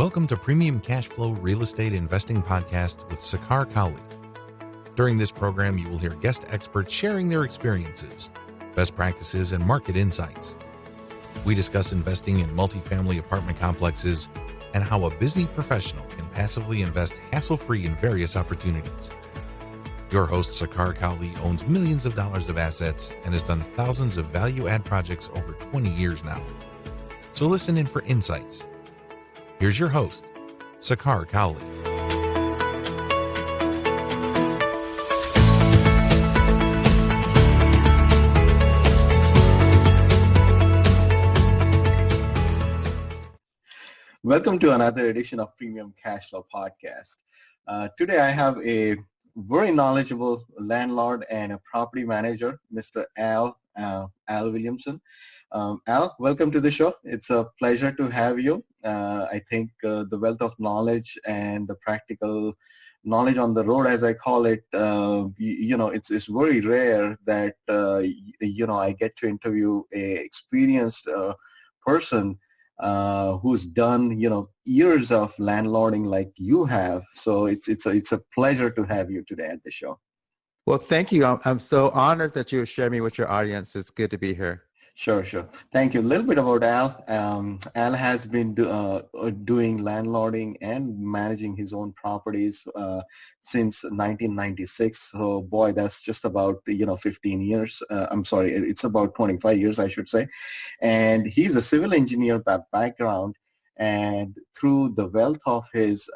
Welcome to Premium Cashflow Real Estate Investing Podcast with Sakar Cowley. During this program, you will hear guest experts sharing their experiences, best practices, and market insights. We discuss investing in multifamily apartment complexes and how a busy professional can passively invest hassle-free in various opportunities. Your host, Sakar Cowley, owns millions of dollars of assets and has done thousands of value-add projects over 20 years now. So listen in for insights. Here's your host, Sakar Cowley. Welcome to another edition of Premium Cashflow Podcast. Today I have a very knowledgeable landlord and a property manager, Mr. Al Williamson. Al, welcome to the show. It's a pleasure to have you. I think the wealth of knowledge and the practical knowledge on the road, as I call it, it's very rare that, I get to interview a experienced person who's done, years of landlording like you have. So it's a pleasure to have you today at the show. Well, thank you. I'm so honored that you share me with your audience. It's good to be here. Sure. Thank you. A little bit about Al. Al has been doing landlording and managing his own properties since 1996. So, boy, that's just about 15 years. It's about 25 years, I should say. And he's a civil engineer by background. And through the wealth of his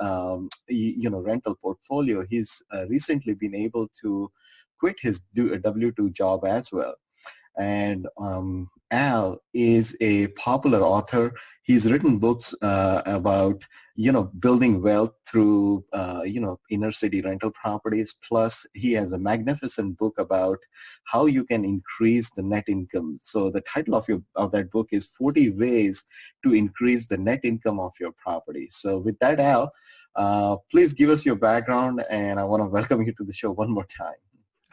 rental portfolio, he's recently been able to quit his W-2 job as well. And Al is a popular author. He's written books about, building wealth through, inner city rental properties. Plus, he has a magnificent book about how you can increase the net income. So the title of that book is 40 Ways to Increase the Net Income of Your Property. So with that, Al, please give us your background, and I want to welcome you to the show one more time.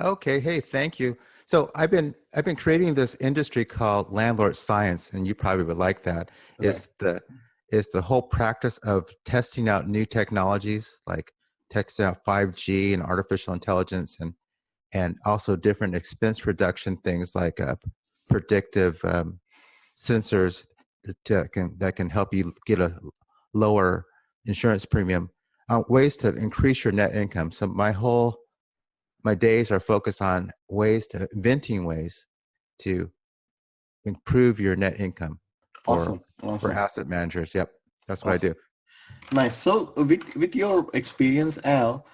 Okay. Hey, thank you. So I've been creating this industry called landlord science, and you probably would like that. Okay. It's the whole practice of testing out new technologies, like testing out 5G and artificial intelligence, and also different expense reduction things like predictive sensors that can help you get a lower insurance premium, ways to increase your net income. So my days are focused on inventing ways to improve your net income for asset managers. Yep, that's what I do. Nice. So with your experience, Al,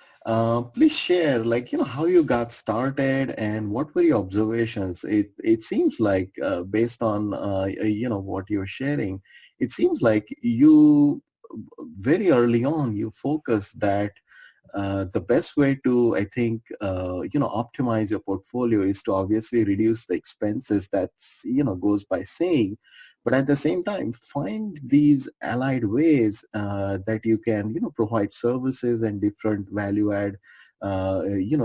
please share how you got started and what were your observations. It seems like based on what you're sharing, it seems like you very early on you focused that the best way to, I think, optimize your portfolio is to obviously reduce the expenses. That's, goes by saying, but at the same time, find these allied ways that you can, provide services and different value add,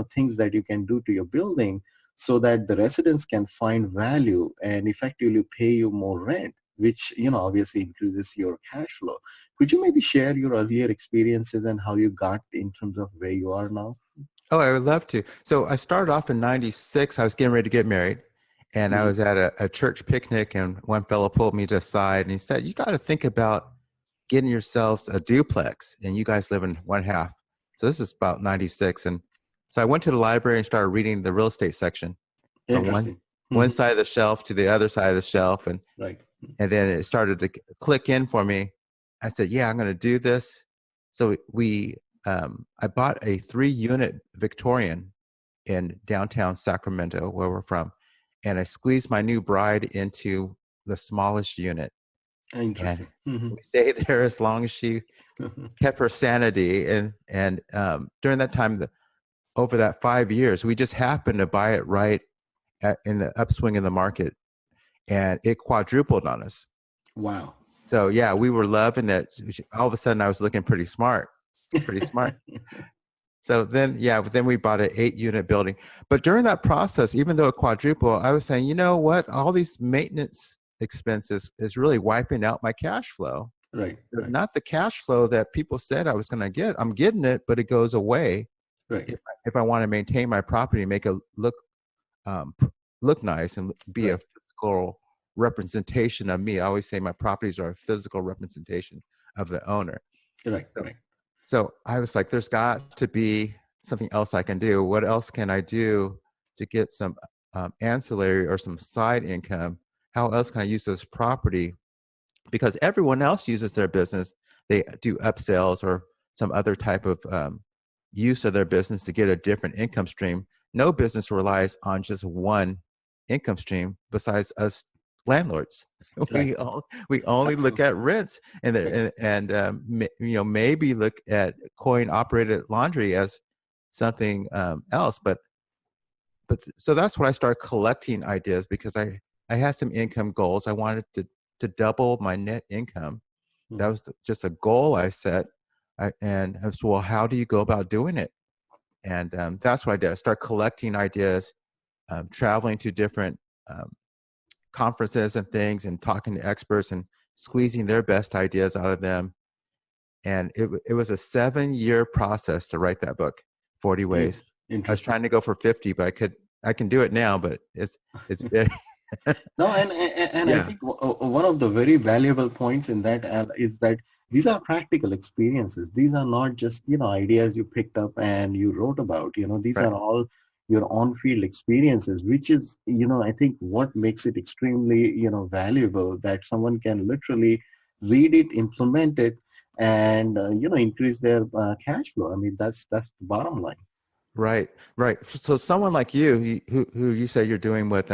things that you can do to your building so that the residents can find value and effectively pay you more rent, which, obviously increases your cash flow. Could you maybe share your earlier experiences and how you got in terms of where you are now? Oh, I would love to. So I started off in 96. I was getting ready to get married, and I was at a church picnic, and one fellow pulled me to the side, and he said, you got to think about getting yourselves a duplex, and you guys live in one half. So this is about 96. And so I went to the library and started reading the real estate section from one side of the shelf to the other side of the shelf. And And then it started to click in for me. I said, yeah, I'm going to do this. So I bought a 3-unit Victorian in downtown Sacramento, where we're from. And I squeezed my new bride into the smallest unit. Interesting. And we stayed there as long as she kept her sanity. And during that time, over that 5 years, we just happened to buy it right in the upswing in the market. And it quadrupled on us. Wow. So yeah, we were loving that. All of a sudden I was looking pretty smart. So then we bought an 8-unit building. But during that process, even though it quadrupled, I was saying, you know what? All these maintenance expenses is really wiping out my cash flow. Right. Right. Not the cash flow that people said I was going to get. I'm getting it, but it goes away Right. if I want to maintain my property, make it um, look nice and be a Right. physical representation of me. I always say my properties are a physical representation of the owner. Right. So, Right. so I was like, there's got to be something else I can do. What else can I do to get some ancillary or some side income? How else can I use this property? Because everyone else uses their business. They do upsells or some other type of use of their business to get a different income stream. No business relies on just one income stream besides us landlords. Right. We only look Absolutely. at rents and maybe look at coin operated laundry as something else. But so that's when I started collecting ideas because I had some income goals. I wanted to double my net income. That was just a goal I set. And I was, well, how do you go about doing it? And that's what I did. I started collecting ideas, traveling to different conferences and things and talking to experts and squeezing their best ideas out of them. And it was a 7-year process to write that book, 40 Ways. I was Interesting. trying to go for 50, but I can do it now, but it's very, No, and I yeah, think one of the very valuable points in that, Al, is that these are practical experiences. These are not just, ideas you picked up and you wrote about. These right. are all your on-field experiences, which is, I think what makes it extremely, valuable, that someone can literally read it, implement it, and increase their cash flow. I mean, that's the bottom line. Right, right. So someone like you, who you say you're doing with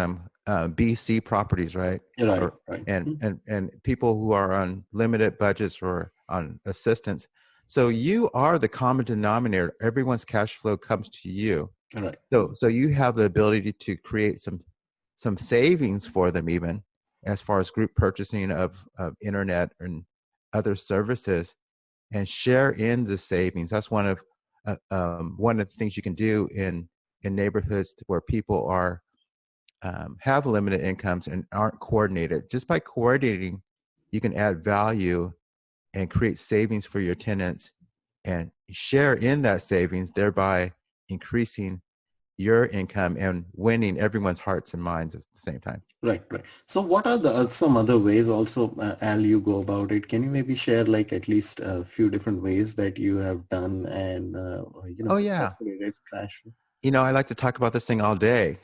BC properties, right? Right, Or right. and people who are on limited budgets or on assistance. So you are the common denominator. Everyone's cash flow comes to you. Right. So you have the ability to create some savings for them, even as far as group purchasing of internet and other services, and share in the savings. That's one of the things you can do in neighborhoods where people are have limited incomes and aren't coordinated. Just by coordinating, you can add value and create savings for your tenants and share in that savings, thereby increasing your income and winning everyone's hearts and minds at the same time. Right, right. So what are the some other ways also, Al, you go about it? Can you maybe share like at least a few different ways that you have done and, Oh yeah. successfully raised cash? I like to talk about this thing all day.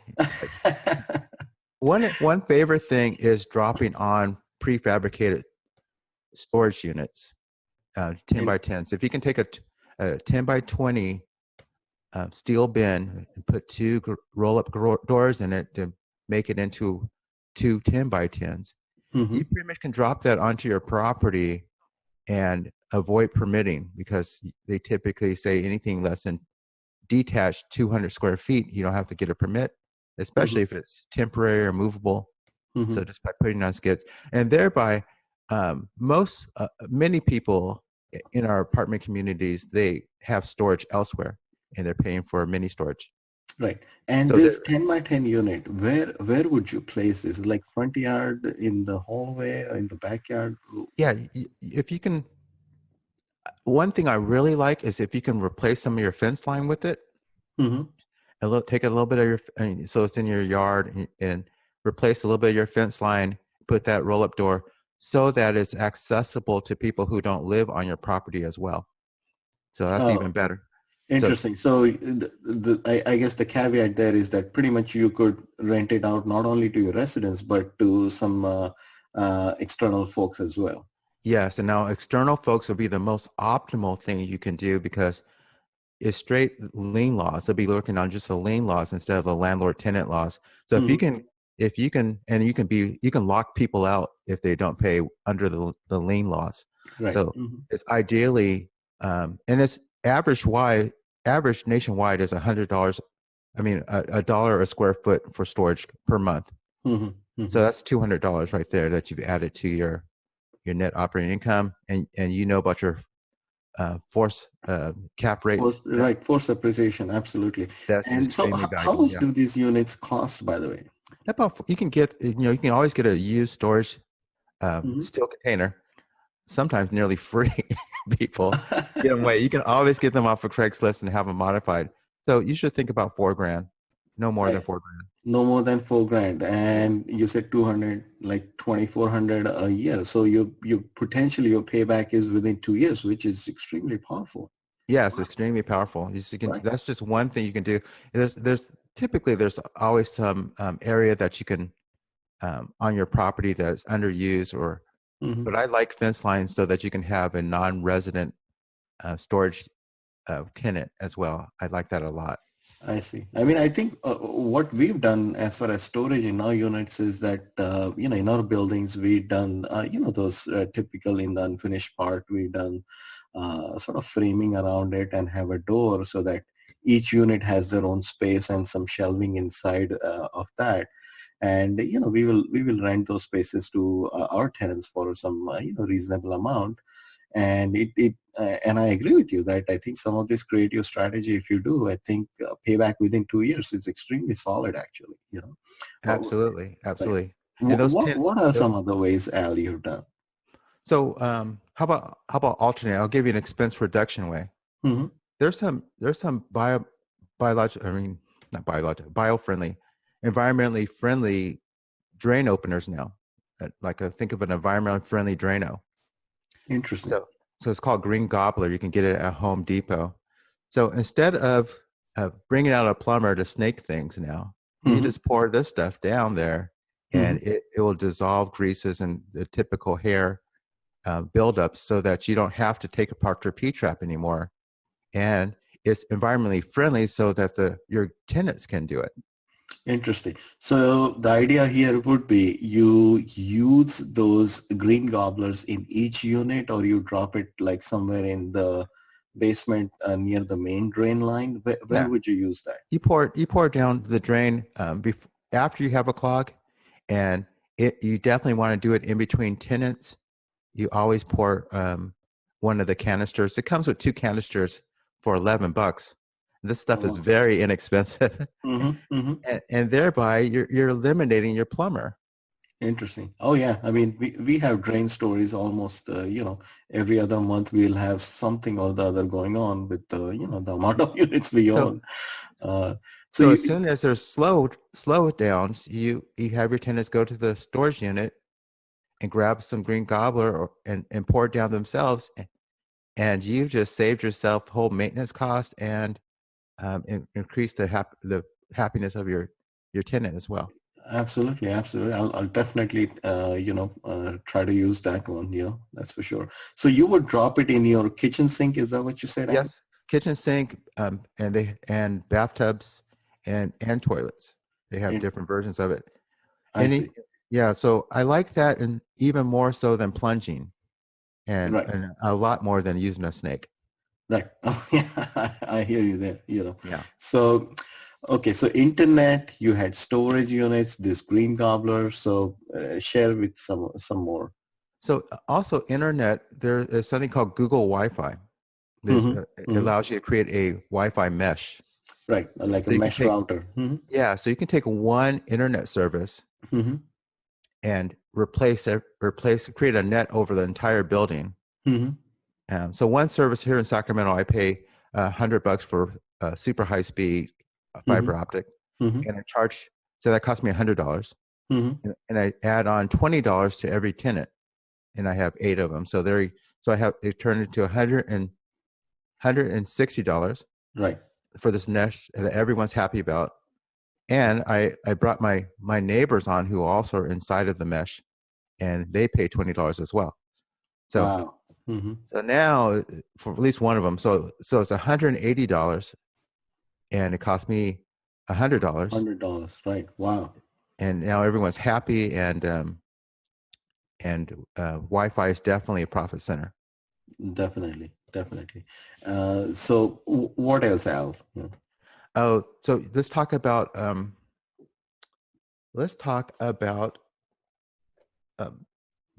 One favorite thing is dropping on prefabricated storage units, 10 by 10s. If you can take a 10 by 20 steel bin and put two roll-up doors in it to make it into two 10 by 10s, Mm-hmm. you pretty much can drop that onto your property and avoid permitting, because they typically say anything less than detached 200 square feet, you don't have to get a permit, Mm-hmm. especially if it's temporary or movable. Mm-hmm. So just by putting on skids, and thereby many people in our apartment communities, they have storage elsewhere and they're paying for mini storage. Right. And So this 10 by 10 unit, where would you place this? Like front yard, in the hallway, or in the backyard? yeah, if you can, one thing I really like is if you can replace some of your fence line with it, Mm-hmm. take a little bit of so it's in your yard, and replace a little bit of your fence line, put that roll up door so that it's accessible to people who don't live on your property as well. So that's Oh, even better. So interesting. So I guess the caveat there is that pretty much you could rent it out not only to your residents, but to some external folks as well. yes, and now external folks will be the most optimal thing you can do, because it's straight lien laws. They'll be looking on just the lien laws instead of the landlord tenant laws. So Mm-hmm. you can lock people out if they don't pay under the lien laws. Right. So Mm-hmm. it's ideally, and it's average nationwide is $100. I mean, a dollar a square foot for storage per month. Mm-hmm. Mm-hmm. So that's $200 right there that you've added to your net operating income, and you know about your force cap rates. Force appreciation, absolutely. That's And so extremely how valuable. much Yeah. do these units cost, by the way? About, you can get, you can always get a used storage Mm-hmm. steel container sometimes nearly free people. Get them away. You can always get them off of Craigslist and have them modified. So you should think about $4,000, no more than Right. $4,000. No more than 4 grand. And you said 200, like 2,400 a year. So you potentially your payback is within 2 years, which is extremely powerful. Yes, extremely powerful. You can, Right. that's just one thing you can do. There's typically there's always some area that you can on your property that's underused, or Hmm. but I like fence lines so that you can have a non-resident storage tenant as well. I like that a lot. I see. I mean, I think what we've done as far as storage in our units is that, in our buildings, we've done, those typical in the unfinished part, we've done sort of framing around it and have a door so that each unit has their own space and some shelving inside of that. And, we will rent those spaces to our tenants for some, reasonable amount. And and I agree with you that I think some of this creative strategy, if you do, I think payback within 2 years is extremely solid, actually. Uh, Absolutely, right. absolutely. And What those what ten. what are some other ways, Al, you've done? So how about alternate? I'll give you an expense reduction way. Hmm. There's some biological, I mean, not biological, bio-friendly, environmentally friendly drain openers now. Think of an environmentally friendly Drano. Interesting. So it's called Green Gobbler. You can get it at Home Depot. So instead of bringing out a plumber to snake things now, you Hmm. just pour this stuff down there, Hmm. and it will dissolve greases and the typical hair buildups, so that you don't have to take apart your P-trap anymore. And it's environmentally friendly so that your tenants can do it. Interesting. So the idea here would be you use those green gobblers in each unit, or you drop it like somewhere in the basement near the main drain line. Where Yeah, would you use that? you pour it down the drain after you have a clog, and you definitely want to do it in between tenants. You always pour one of the canisters. It comes with two canisters for $11. This stuff is Oh, very inexpensive, wow. and thereby you're eliminating your plumber. Interesting. Oh yeah. I mean, we have drain stories almost, every other month we'll have something or the other going on with the amount of units we So own. Uh, so so you, as soon as there's slow downs, you have your tenants go to the storage unit and grab some green gobbler and pour it down themselves, and you've just saved yourself whole maintenance costs and increase the happiness of your tenant as well. absolutely, absolutely. I'll definitely, try to use that one. That's for sure. So you would drop it in your kitchen sink. Is that what you said, Al? Yes, kitchen sink, and bathtubs and toilets. They have In, different versions of it. I Any see. Yeah, so I like that, and even more so than plunging, and Right. and a lot more than using a snake. Right. Oh, yeah, I hear you there. Yeah. So, okay, so internet, you had storage units, this green gobbler. So share with some more. So also internet, there is something called Google Wi-Fi. Hmm. It Hmm. allows you to create a Wi-Fi mesh. Right, like a So you can mesh take router. Hmm. so you can take one internet service Hmm. and create a net over the entire building. Hmm. So one service here in Sacramento, I pay $100 for super high speed Hmm. fiber optic, Hmm. and I charge. So that cost me $100, Hmm. and I add on $20 to every tenant, and I have 8 of them. So I have it turned into $160 Right. for this mesh that everyone's happy about. And I brought my neighbors on who also are inside of the mesh, and they pay $20 as well. So Wow. Hmm. so now for at least one of them, so it's $180, and it cost me $100, $100. Right. Wow. and now everyone's happy, and Wi-Fi is definitely a profit center. Definitely. Definitely. So what else, Al? Yeah. Oh, so let's talk about um,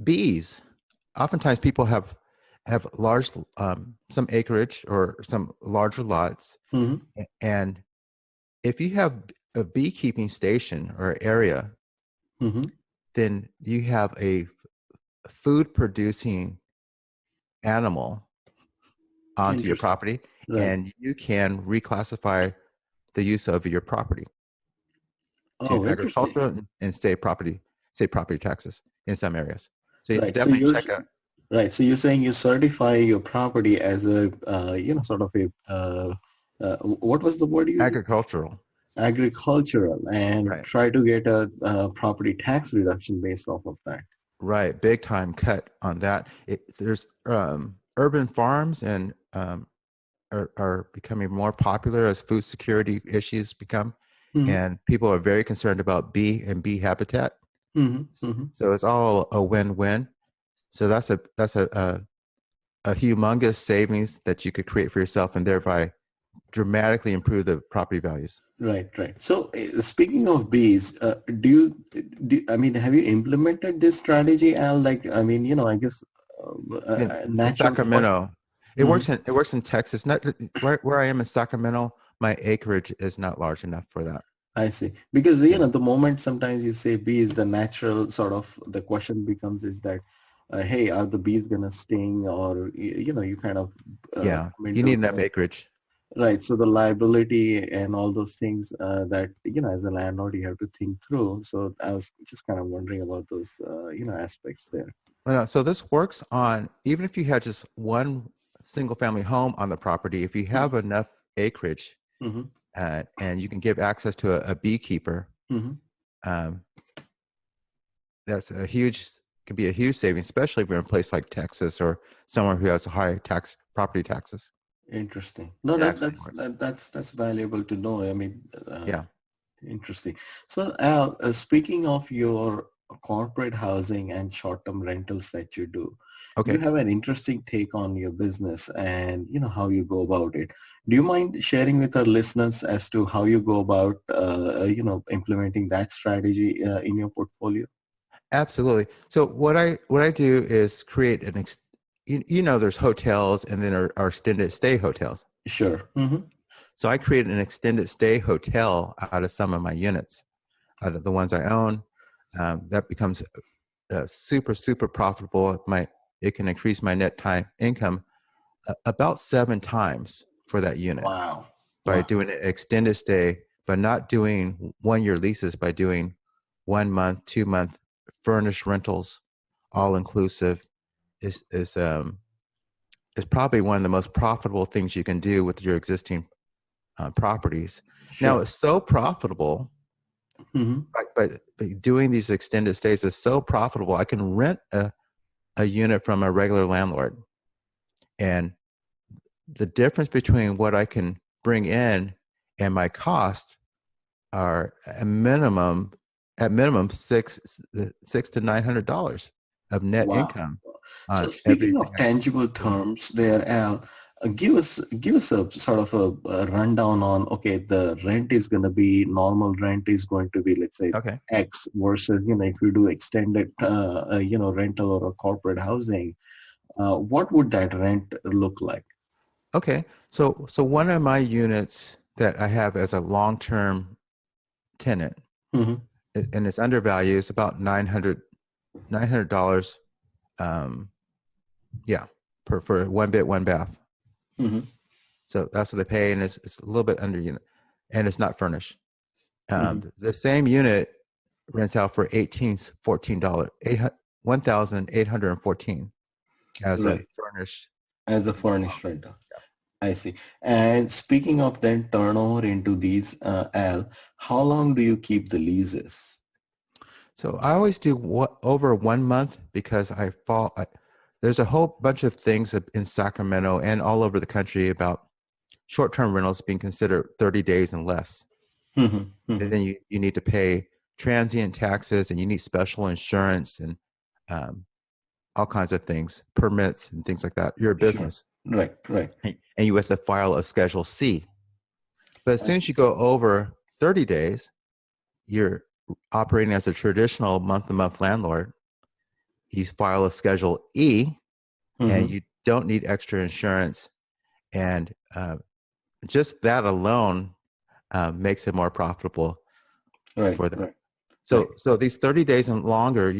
bees. Oftentimes, people have large some acreage or some larger lots, Hmm. and if you have a beekeeping station or area, Hmm. then you have a food producing animal onto your Interesting. property, Right. and you can reclassify the use of your property to Oh, interesting. agricultural and state property taxes in some areas. So you Right. So definitely you're check out right. So you're saying you certify your property as a, sort of a, what was the word you used? agricultural. Agricultural, and Right. try to get a, property tax reduction based off of that. Right, big time cut on that. There's urban farms and are becoming more popular as food security issues become, Mm-hmm. and people are very concerned about bee habitat. Mm-hmm. Mm-hmm. So it's all a win-win. So that's a humongous savings that you could create for yourself, and thereby dramatically improve the property values. Right, right. So, speaking of bees, I mean, have you implemented this strategy, Al? Like, I mean, I guess In natural cost. Sacramento, it Mhm. works in Texas. Not where I am in Sacramento, my acreage is not large enough for that. I see. Because, Yeah. the moment sometimes you say bees, the natural sort of the question becomes is that, hey, are the bees gonna sting, or you kind of Yeah, come you into need enough the acreage. right. So the liability and all those things that as a landlord you have to think through. So I was just kind of wondering about those aspects there. Well, no, so this works on even if you had just one single family home on the property. If you have enough acreage Mm-hmm. and you can give access to a beekeeper, Mm-hmm. um, that's could be a huge saving, especially if you're in a place like Texas or somewhere who has high property taxes. Interesting. No, It actually that's works. that's valuable to know. I mean, Yeah. interesting. So, Al, speaking of your corporate housing and short-term rentals that you do, you Okay. have an interesting take on your business and how you go about it. Do you mind sharing with our listeners as to how you go about implementing that strategy in your portfolio? Absolutely. So what I do is create there's hotels and then our extended stay hotels. Sure. Mm-hmm. So I created an extended stay hotel out of some of my units, out of the ones I own. That becomes super profitable. It can increase my net time income about 7 times for that unit Wow. by Wow. doing an extended stay, but not doing 1-year leases, by doing 1 month, 2-month furnished rentals, all inclusive. Is probably one of the most profitable things you can do with your existing properties. Now Sure. it's so profitable, Mm-hmm. but doing these extended stays is so profitable. I can rent a unit from a regular landlord, and the difference between what I can bring in and my cost are at minimum six to $900 of net Wow. income So on speaking everything of I tangible do. terms there, Al, give us a sort of a rundown on, okay, the rent is going to be, normal rent is going to be, let's say, Okay. X versus, if you do extended, rental or a corporate housing, what would that rent look like? Okay. So one of my units that I have as a long-term tenant, Mm-hmm. and it's undervalued, is about $900. Um, yeah, for one bed, one bath. Mm-hmm. So that's what they pay, and it's a little bit under unit, and it's not furnished. Mm-hmm. The same unit rents out for $14, 1,814 as a Right. furnished. As a furnished rental. I see. And speaking of then turnover into these, Al, how long do you keep the leases? So I always do over 1 month because there's a whole bunch of things in Sacramento and all over the country about short-term rentals being considered 30 days and less. Mm-hmm. Mm-hmm. And then you need to pay transient taxes, and you need special insurance and um, all kinds of things, permits and things like that. You're a Sure. business, Right, right. and you have to file a Schedule C. But as I soon as see. you go over 30 days, you're operating as a traditional month-to-month landlord. You file a Schedule E, and Mm-hmm. you don't need extra insurance. And just that alone makes it more profitable Right, for that. right, right. So these 30 days and longer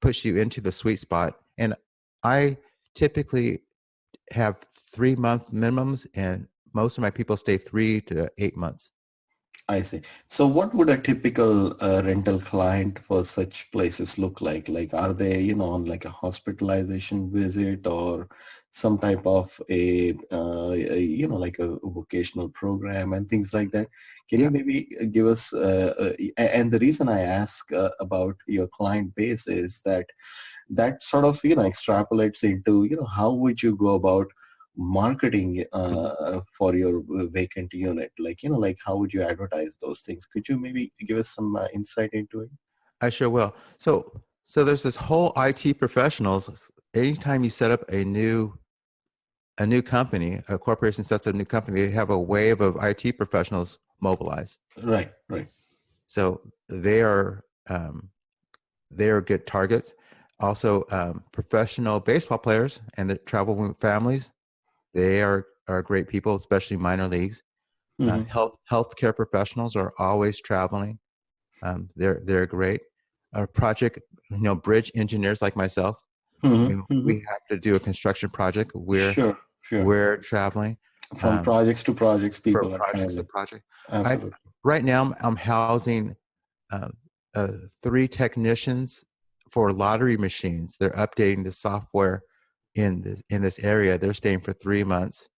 push you into the sweet spot. And I typically have 3-month minimums, and most of my people stay 3 to 8 months. I see. So what would a typical rental client for such places look like? Like, are they, on like a hospitalization visit or some type of like a vocational program and things like that? Can you Yeah. maybe give us, and the reason I ask about your client base is that sort of, extrapolates into, how would you go about marketing for your vacant unit? Like, like how would you advertise those things? Could you maybe give us some insight into it? I sure will. So there's this whole IT professionals. Anytime you set up a new company, a corporation sets up a new company, they have a wave of IT professionals mobilize. Right, right. So they are good targets. Also, professional baseball players and the travel with families, they are great people, especially minor leagues. Mm-hmm. Healthcare professionals are always traveling. They're great. Project, bridge engineers like myself. When Mm-hmm. Mm-hmm. we have to do a construction project, Sure, sure. we're traveling. From projects to projects, For people are projects to traveling. project. Absolutely. Right now I'm housing um, 3 technicians for lottery machines. They're updating the software in this area. They're staying for 3 months.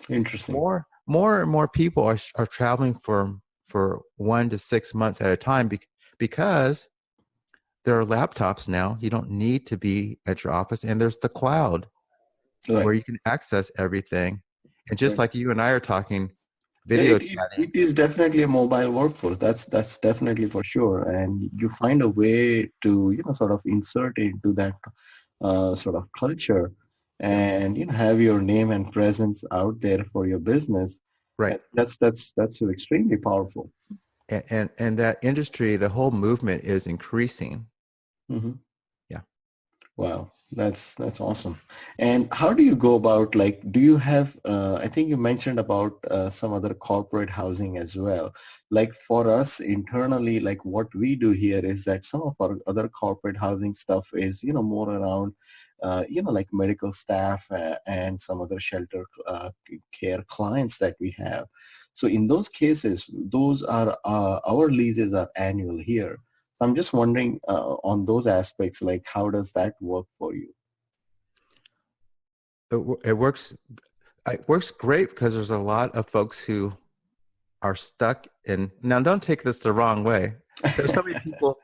Interesting. More and more people are traveling for 1 to 6 months at a time because there are laptops now. You don't need to be at your office, and there's the cloud Right. where you can access everything. And just Right. like you and I are talking, Yeah, video it chatting. is definitely a mobile workforce. That's definitely for sure. And you find a way to, sort of insert into that sort of culture Yeah, and, have your name and presence out there for your business. right. And that's extremely powerful. And that industry, the whole movement is increasing. Hmm. Yeah. Wow, that's awesome. And how do you go about, like, do you have, I think you mentioned about some other corporate housing as well. Like for us internally, like what we do here is that some of our other corporate housing stuff is, more around, like medical staff and some other shelter care clients that we have. So in those cases, those are, our leases are annual here. I'm just wondering on those aspects, like how does that work for you? It works. It works great because there's a lot of folks who are stuck in. Now, don't take this the wrong way. There's so many people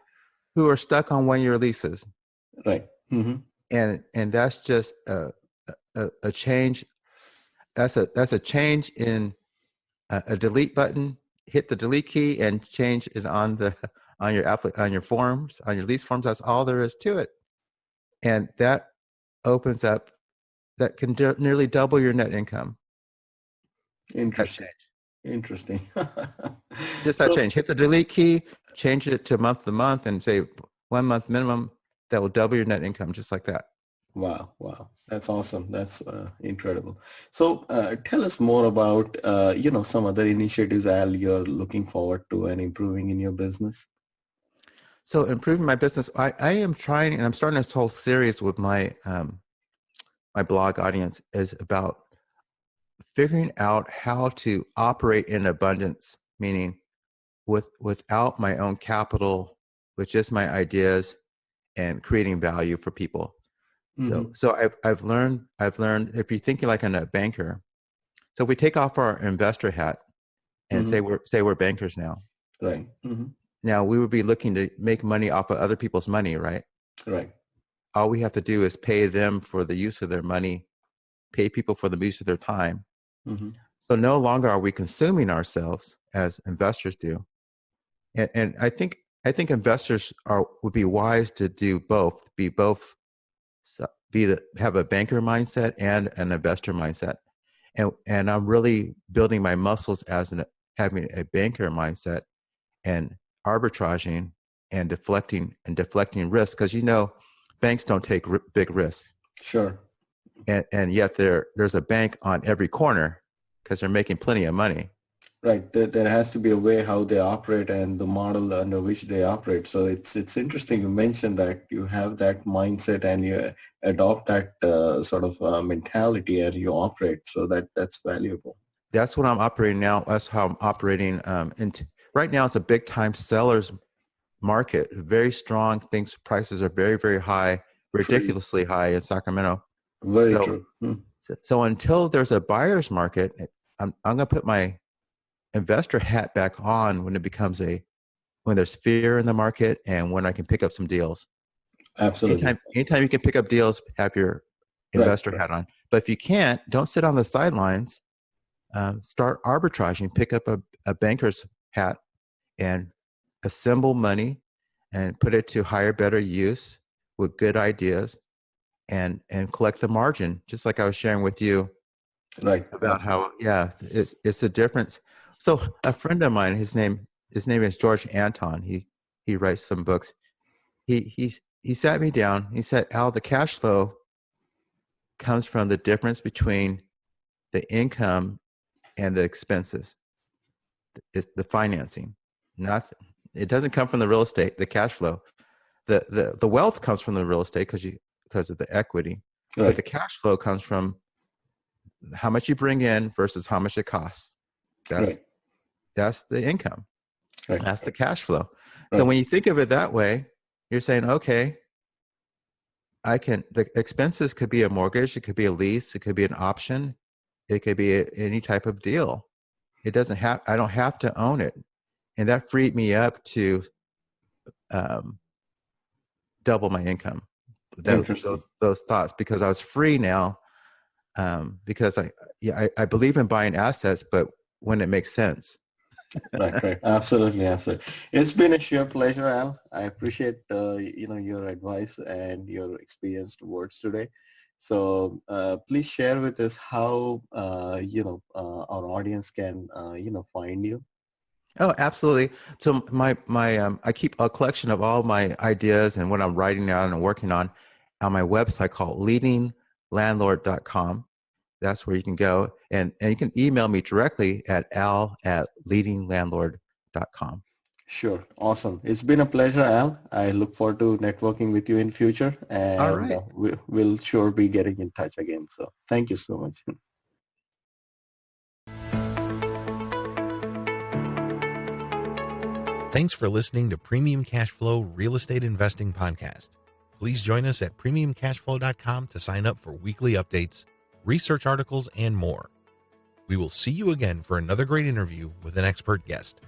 who are stuck on 1-year leases, Right. Mm-hmm. and that's just a change. That's a change in a delete button. Hit the delete key and change it on the on your forms, on your lease forms. That's all there is to it, and that opens up. That can nearly double your net income. That Interesting. change. Interesting. Just that So, change. Hit the delete key, change it to month to month, and say 1 month minimum. That will double your net income just like that. wow, wow, that's awesome. That's incredible. So, tell us more about, some other initiatives, Al, you're looking forward to and improving in your business. So improving my business, I am trying, and I'm starting this whole series with my my blog audience is about figuring out how to operate in abundance, meaning without my own capital, with just my ideas and creating value for people. Mm-hmm. So I've learned if you're thinking like a banker. So if we take off our investor hat and Mm-hmm. say we're bankers now. Right. Mm-hmm. Now we would be looking to make money off of other people's money, right? Right. All we have to do is pay them for the use of their money, pay people for the use of their time. Mm-hmm. So no longer are we consuming ourselves as investors do. And I think investors would be wise to do both, have a banker mindset and an investor mindset. And I'm really building my muscles as having a banker mindset and arbitraging and deflecting risk, because banks don't take big risks, Sure. and yet there's a bank on every corner because they're making plenty of money. Right. There has to be a way how they operate and the model under which they operate. So it's interesting you mentioned that you have that mindset and you adopt that sort of mentality and you operate. So that's valuable. That's what I'm operating now. That's how I'm operating. Right now, it's a big time sellers market, very strong. Things prices are very, very high, True. ridiculously high in Sacramento. Very So, true. so until there's a buyer's market, I'm going to put my investor hat back on when there's fear in the market and when I can pick up some deals. Absolutely. Anytime you can pick up deals, have your Right. investor hat on. But if you can't, don't sit on the sidelines. Start arbitraging. Pick up a banker's hat and assemble money and put it to higher, better use with good ideas and collect the margin. Just like I was sharing with you Right. about Absolutely. how, it's a difference. So a friend of mine, his name is George Anton. He writes some books. He sat me down. He said, Al, the cash flow comes from the difference between the income and the expenses. It's the financing. It doesn't come from the real estate, the cash flow. The wealth comes from the real estate because of the equity. But Right. the cash flow comes from how much you bring in versus how much it costs. Right. That's the income. Right. That's the cash flow. So Right. when you think of it that way, you're saying, okay, the expenses could be a mortgage, it could be a lease, it could be an option, it could be any type of deal. I don't have to own it. And that freed me up to double my income. Interesting. Those thoughts, because I was free now, because I believe in buying assets, but when it makes sense. Right, right. Absolutely, absolutely. It's been a sheer pleasure, Al. I appreciate your advice and your experienced words today. So please share with us how our audience can find you. Oh, absolutely. So I keep a collection of all my ideas and what I'm writing down and working on my website called leadinglandlord.com. That's where you can go, and you can email me directly at al@leadinglandlord.com. Sure. Awesome. It's been a pleasure, Al. I look forward to networking with you in future, All and right. we'll sure be getting in touch again. So thank you so much. Thanks for listening to Premium Cashflow Real Estate Investing Podcast. Please join us at premiumcashflow.com to sign up for weekly updates, research articles, and more. We will see you again for another great interview with an expert guest.